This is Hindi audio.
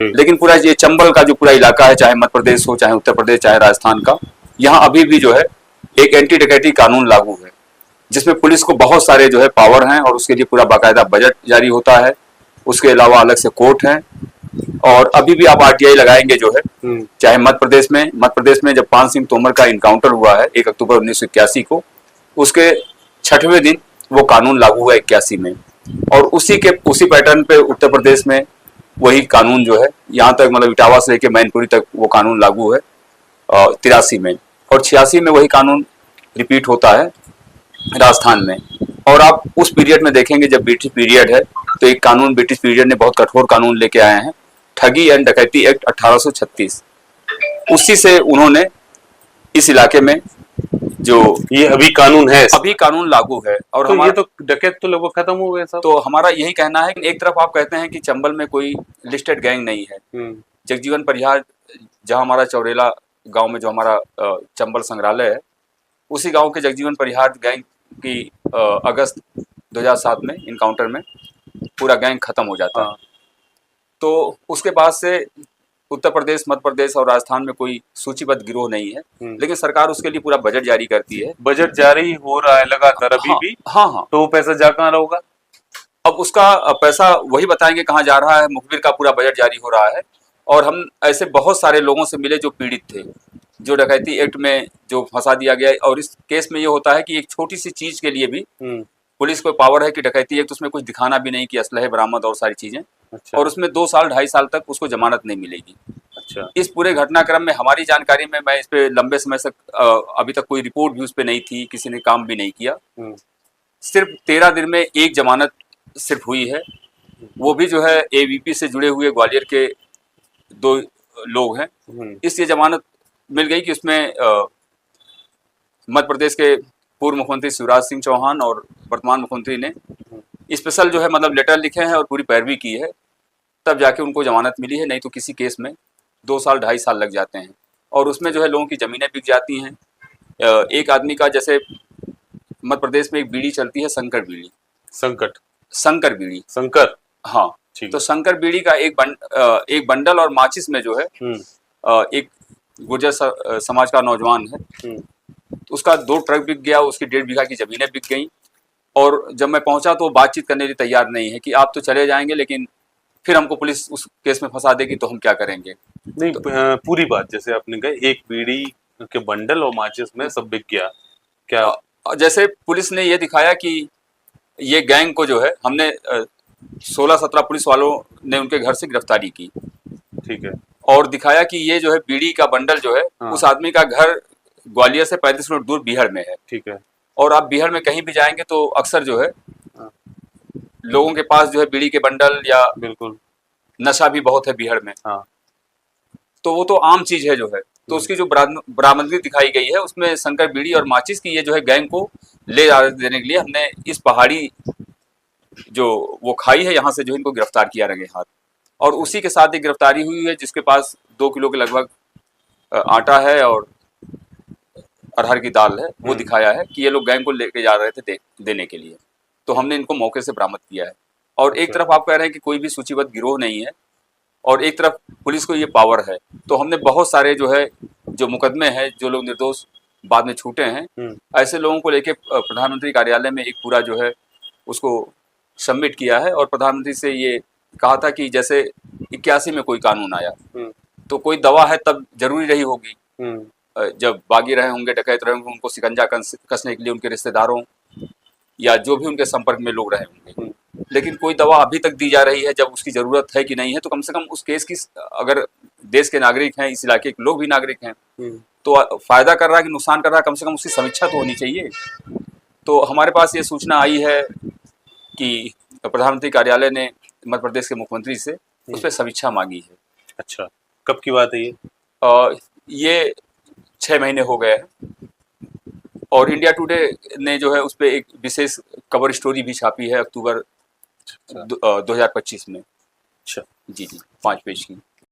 लेकिन पूरा ये चंबल का जो पूरा इलाका है, चाहे मध्य प्रदेश हो, चाहे उत्तर प्रदेश, चाहे राजस्थान का, यहाँ अभी भी जो है एक एंटी डकैती कानून लागू है, जिसमें पुलिस को बहुत सारे जो है पावर हैं और उसके लिए पूरा बाकायदा बजट जारी होता है। उसके अलावा अलग से कोर्ट है। और अभी भी आप आरटीआई लगाएंगे जो है, चाहे मध्य प्रदेश में जब पान सिंह तोमर का इनकाउंटर हुआ है 1 अक्टूबर 1981 को, उसके 6वें दिन वो कानून लागू हुआ 81 में। और उसी पैटर्न पे उत्तर प्रदेश में वही कानून जो है यहाँ तक, मतलब इटावा से लेकर मैनपुरी तक वो कानून लागू है 83 में। और 86 में वही कानून रिपीट होता है राजस्थान में। और आप उस पीरियड में देखेंगे, जब ब्रिटिश पीरियड है, तो एक कानून ब्रिटिश पीरियड ने बहुत कठोर कानून लेके आए हैं, ठगी एंड डकैती एक्ट 1836। उसी से उन्होंने इस इलाके में जो ये अभी कानून है, अभी कानून लागू है। और तो ये तो डकैत तो लगभग खत्म हो गए सब। तो हमारा यही कहना है कि एक तरफ आप कहते हैं कि चंबल में कोई लिस्टेड गैंग नहीं है। जगजीवन परिहार, जहां हमारा चौरेला गांव में जो हमारा चंबल संग्रहालय है, उसी गांव के जगजीवन परिहार गैंग की अगस्त 2007 में इनकाउंटर में पूरा गैंग खत्म हो जाता है। तो उसके बाद से उत्तर प्रदेश, मध्य प्रदेश और राजस्थान में कोई सूचीबद्ध गिरोह नहीं है। लेकिन सरकार उसके लिए पूरा बजट जारी करती है। बजट जारी हो रहा है लगातार अभी भी। हाँ। तो वो पैसा जा कहाँ रहा होगा? अब उसका पैसा वही बताएंगे कहाँ जा रहा है। मुखबिर का पूरा बजट जारी हो रहा है। और हम ऐसे बहुत सारे लोगों से मिले जो पीड़ित थे, जो डकैती एक्ट में जो फंसा दिया गया। और इस केस में ये होता है कि एक छोटी सी चीज के लिए भी पुलिस को पावर है कि डकैती एक्ट, उसमें कुछ दिखाना भी नहीं कि असलहे बरामद और सारी चीजें। अच्छा। और उसमें 2 साल 2.5 साल तक उसको जमानत नहीं मिलेगी। अच्छा। इस पूरे घटनाक्रम में हमारी जानकारी में, मैं इस पे लंबे समय से अभी तक कोई रिपोर्ट भी उस पर नहीं थी, किसी ने काम भी नहीं किया। सिर्फ 13 दिन में एक जमानत सिर्फ हुई है। वो भी जो है एबीपी से जुड़े हुए ग्वालियर के 2 लोग हैं। इसलिए जमानत मिल गई कि उसमें मध्य प्रदेश के पूर्व मुख्यमंत्री शिवराज सिंह चौहान और वर्तमान मुख्यमंत्री ने स्पेशल जो है मतलब लेटर लिखे हैं और पूरी पैरवी की है, तब जाके उनको जमानत मिली है। नहीं तो किसी केस में 2 साल 2.5 साल लग जाते हैं। और उसमें जो है लोगों की ज़मीनें बिक जाती हैं। एक आदमी का, जैसे मध्य प्रदेश में एक बीड़ी चलती है, शंकर बीड़ी। शंकर बीड़ी। शंकर, हाँ। तो शंकर बीड़ी का एक बंडल और माचिस में जो है एक गुर्जर समाज का नौजवान है, उसका 2 ट्रक बिक गया, उसकी 1.5 बीघा की जमीनें बिक गई। और जब मैं पहुंचा तो बातचीत करने के लिए तैयार नहीं है कि आप तो चले जाएंगे, लेकिन फिर हमको पुलिस उस केस में फंसा देगी तो हम क्या करेंगे। नहीं, पूरी बात जैसे आपने कहा, एक बीड़ी के बंडल और माचिस में सब बिक गया, क्या? जैसे पुलिस ने ये दिखाया कि ये गैंग को जो है, हमने 16-17 पुलिस वालों ने उनके घर से गिरफ्तारी की। ठीक है। और दिखाया कि ये जो है बीड़ी का बंडल जो है, उस आदमी का घर ग्वालियर से 35 मिनट दूर बिहार में है। ठीक है। और आप बिहार में कहीं भी जाएंगे तो अक्सर जो है लोगों के पास जो है बीड़ी के बंडल या बिल्कुल नशा भी बहुत है बिहार में। हाँ। तो वो तो आम चीज है जो है। तो उसकी जो बरामदगी दिखाई गई है, उसमें शंकर बीड़ी और माचिस की ये जो है गैंग को ले जा देने के लिए हमने इस पहाड़ी जो वो खाई है, यहाँ से जो इनको गिरफ्तार किया रंगे हाथ। और उसी के साथ एक गिरफ्तारी हुई है जिसके पास 2 किलो के लगभग आटा है और अरहर की दाल है। वो दिखाया है कि ये लोग गैंग को लेके जा रहे थे देने के लिए। तो हमने इनको मौके से बरामद किया है। और एक तरफ आप कह रहे हैं कि कोई भी सूचीबद्ध गिरोह नहीं है, और एक तरफ पुलिस को ये पावर है। तो हमने बहुत सारे जो है जो मुकदमे हैं, जो लोग निर्दोष बाद में छूटे हैं, ऐसे लोगों को लेके प्रधानमंत्री कार्यालय में एक पूरा जो है उसको सबमिट किया है। और प्रधानमंत्री से ये कहा था कि जैसे 81 में कोई कानून आया तो कोई दवा है तब जरूरी रही होगी। जब बागी रहे होंगे, डकैत रहे होंगे, उनको शिकंजा कसने के लिए उनके रिश्तेदारों या जो भी उनके संपर्क में लोग रहे होंगे। लेकिन कोई दवा अभी तक दी जा रही है जब उसकी जरूरत है कि नहीं है। तो कम से कम उस केस की, अगर देश के नागरिक हैं, इस इलाके के लोग भी नागरिक हैं, तो फायदा कर रहा है कि नुकसान कर रहा है, कम से कम उसकी समीक्षा तो होनी चाहिए। तो हमारे पास ये सूचना आई है कि प्रधानमंत्री कार्यालय ने मध्य प्रदेश के मुख्यमंत्री से उस पर समीक्षा मांगी है। अच्छा, कब की बात है ये? ये 6 महीने हो गए हैं। और इंडिया टुडे ने जो है उस पर एक विशेष कवर स्टोरी भी छापी है अक्टूबर 2025 में। अच्छा। जी 5 पेज की।